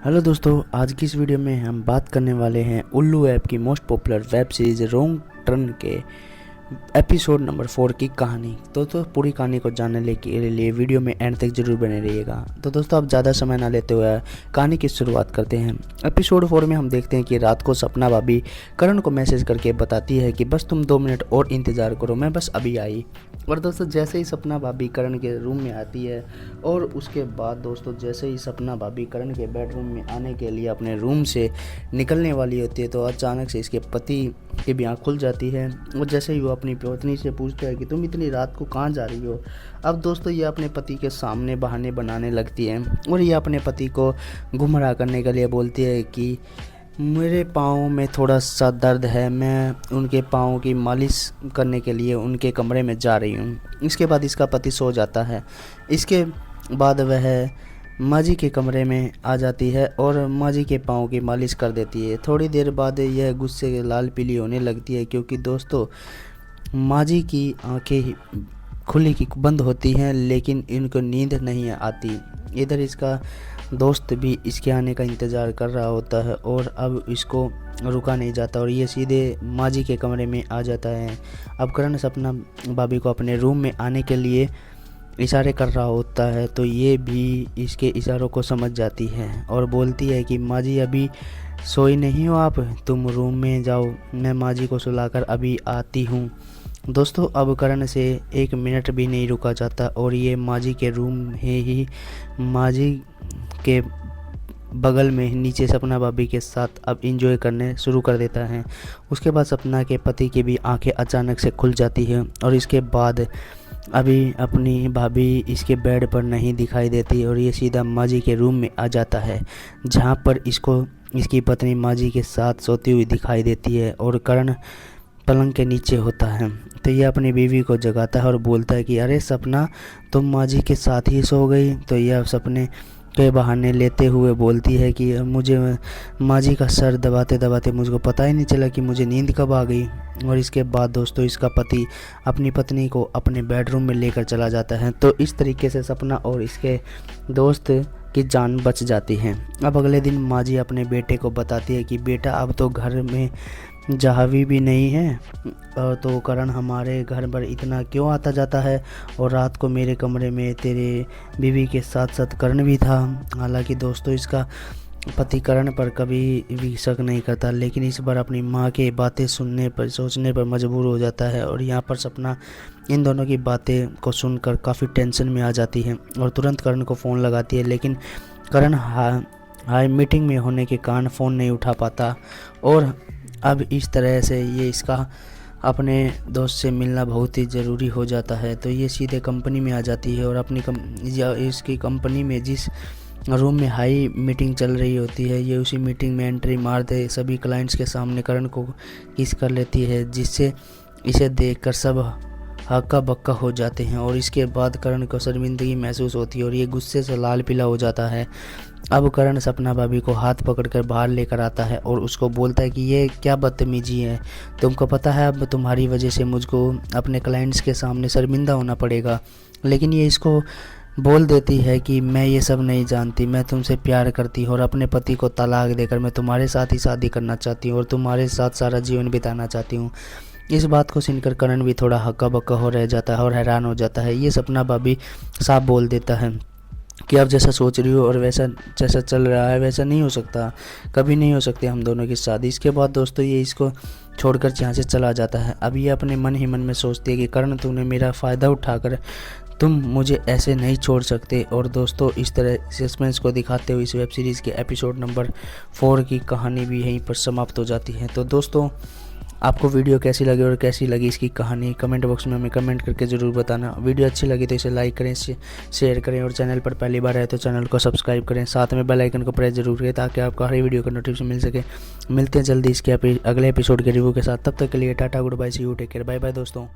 Hello दोस्तों, आज की इस वीडियो में हम बात करने वाले हैं उल्लू ऐप की most popular web series wrong turn के एपिसोड नंबर 4 की कहानी। तो पूरी कहानी को जानने के लिए वीडियो में एंड तक जरूर बने रहिएगा। तो दोस्तों, अब ज़्यादा समय ना लेते हुए कहानी की शुरुआत करते हैं। एपिसोड 4 में हम देखते हैं कि रात को सपना भाभी करण को मैसेज करके बताती है कि बस तुम 2 मिनट और इंतज़ार करो, मैं बस अभी आई। और दोस्तों, जैसे ही सपना भाभी करण के रूम में आती है और उसके बाद दोस्तों जैसे ही सपना भाभी करण के बेडरूम में आने के लिए अपने रूम से निकलने वाली होती है तो अचानक से इसके पति की भी आँख खुल जाती है। और जैसे ही वो अपनी पत्नी से पूछता है कि तुम इतनी रात को कहाँ जा रही हो। अब दोस्तों ये अपने पति के सामने बहाने बनाने लगती है और ये अपने पति को गुमराह करने के लिए बोलती है कि मेरे पाँव में थोड़ा सा दर्द है, मैं उनके पाँव की मालिश करने के लिए उनके कमरे में जा रही हूँ। इसके बाद इसका पति सो जाता है। इसके बाद वह माँ जी के कमरे में आ जाती है और माँ जी के पाँव की मालिश कर देती है। थोड़ी देर बाद यह गुस्से के लाल पीली होने लगती है क्योंकि दोस्तों माँ जी की आंखें खुली की बंद होती हैं लेकिन इनको नींद नहीं आती। इधर इसका दोस्त भी इसके आने का इंतज़ार कर रहा होता है और अब इसको रुका नहीं जाता और ये सीधे माँ जी के कमरे में आ जाता है। अब करण सपना भाभी को अपने रूम में आने के लिए इशारे कर रहा होता है तो ये भी इसके इशारों को समझ जाती है और बोलती है कि माँ जी अभी सोई नहीं हो आप, तुम रूम में जाओ, मैं माँ जी को सुलाकर अभी आती हूँ। दोस्तों, अब करण से 1 मिनट भी नहीं रुका जाता और ये माँ जी के रूम में ही माँ जी के बगल में नीचे सपना भाभी के साथ अब इंजॉय करने शुरू कर देता है। उसके बाद सपना के पति की भी आंखें अचानक से खुल जाती है और इसके बाद अभी अपनी भाभी इसके बेड पर नहीं दिखाई देती और ये सीधा माँ जी के रूम में आ जाता है जहाँ पर इसको इसकी पत्नी माँ जी के साथ सोती हुई दिखाई देती है और करण पलंग के नीचे होता है। तो ये अपनी बीवी को जगाता है और बोलता है कि अरे सपना, तुम माँ जी के साथ ही सो गई। तो यह सपने के बहाने लेते हुए बोलती है कि मुझे माँ जी का सर दबाते दबाते मुझको पता ही नहीं चला कि मुझे नींद कब आ गई। और इसके बाद दोस्तों इसका पति अपनी पत्नी को अपने बेडरूम में लेकर चला जाता है। तो इस तरीके से सपना और इसके दोस्त की जान बच जाती है। अब अगले दिन माँ जी अपने बेटे को बताती है कि बेटा अब तो घर में जहावी भी नहीं है तो करण हमारे घर पर इतना क्यों आता जाता है, और रात को मेरे कमरे में तेरे बीवी के साथ साथ करण भी था। हालांकि दोस्तों इसका पति करण पर कभी भी शक नहीं करता लेकिन इस बार अपनी माँ की बातें सुनने पर सोचने पर मजबूर हो जाता है और यहाँ पर सपना इन दोनों की बातें को सुनकर काफ़ी टेंशन में आ जाती है और तुरंत करण को फ़ोन लगाती है लेकिन करण हाई मीटिंग में होने के कारण फ़ोन नहीं उठा पाता। और अब इस तरह से ये इसका अपने दोस्त से मिलना बहुत ही ज़रूरी हो जाता है। तो ये सीधे कंपनी में आ जाती है और अपनी इसकी कंपनी में जिस रूम में हाई मीटिंग चल रही होती है ये उसी मीटिंग में एंट्री मार दे सभी क्लाइंट्स के सामने करण को किस कर लेती है जिससे इसे देखकर सब हक्का बक्का हो जाते हैं और इसके बाद करण को शर्मिंदगी महसूस होती है और ये गुस्से से लाल पीला हो जाता है। अब करण सपना भाभी को हाथ पकड़कर बाहर लेकर आता है और उसको बोलता है कि ये क्या बदतमीजी है, तुमको पता है अब तुम्हारी वजह से मुझको अपने क्लाइंट्स के सामने शर्मिंदा होना पड़ेगा। लेकिन ये इसको बोल देती है कि मैं ये सब नहीं जानती, मैं तुमसे प्यार करती हूँ और अपने पति को तलाक देकर मैं तुम्हारे साथ ही शादी करना चाहती हूँ और तुम्हारे साथ सारा जीवन बिताना चाहती हूँ। इस बात को सुनकर करण भी थोड़ा हक्का बक्का हो रह जाता है और हैरान हो जाता है। ये सपना भाभी साफ बोल देता है कि अब जैसा सोच रही हो और वैसा जैसा चल रहा है वैसा नहीं हो सकता, कभी नहीं हो सकती हम दोनों की शादी। इसके बाद दोस्तों ये इसको छोड़कर यहाँ से चला जाता है। अब ये अपने मन ही मन में सोचती है कि करण तूने मेरा फ़ायदा उठाकर तुम मुझे ऐसे नहीं छोड़ सकते। और दोस्तों इस तरह सस्पेंस को दिखाते हुए इस वेब सीरीज़ के एपिसोड नंबर 4 की कहानी भी यहीं पर समाप्त हो जाती है। तो दोस्तों आपको वीडियो कैसी लगी और कैसी लगी इसकी कहानी कमेंट बॉक्स में हमें कमेंट करके ज़रूर बताना। वीडियो अच्छी लगी तो इसे लाइक करें, शेयर करें और चैनल पर पहली बार आए तो चैनल को सब्सक्राइब करें, साथ में बेल आइकन को प्रेस जरूर करें ताकि आपको हर वीडियो का नोटिफिकेशन मिल सके। मिलते हैं जल्दी इसके अगले एपिसोड के रिव्यू के साथ, तब तक के लिए tata, good bye, see you, take care, bye bye दोस्तों।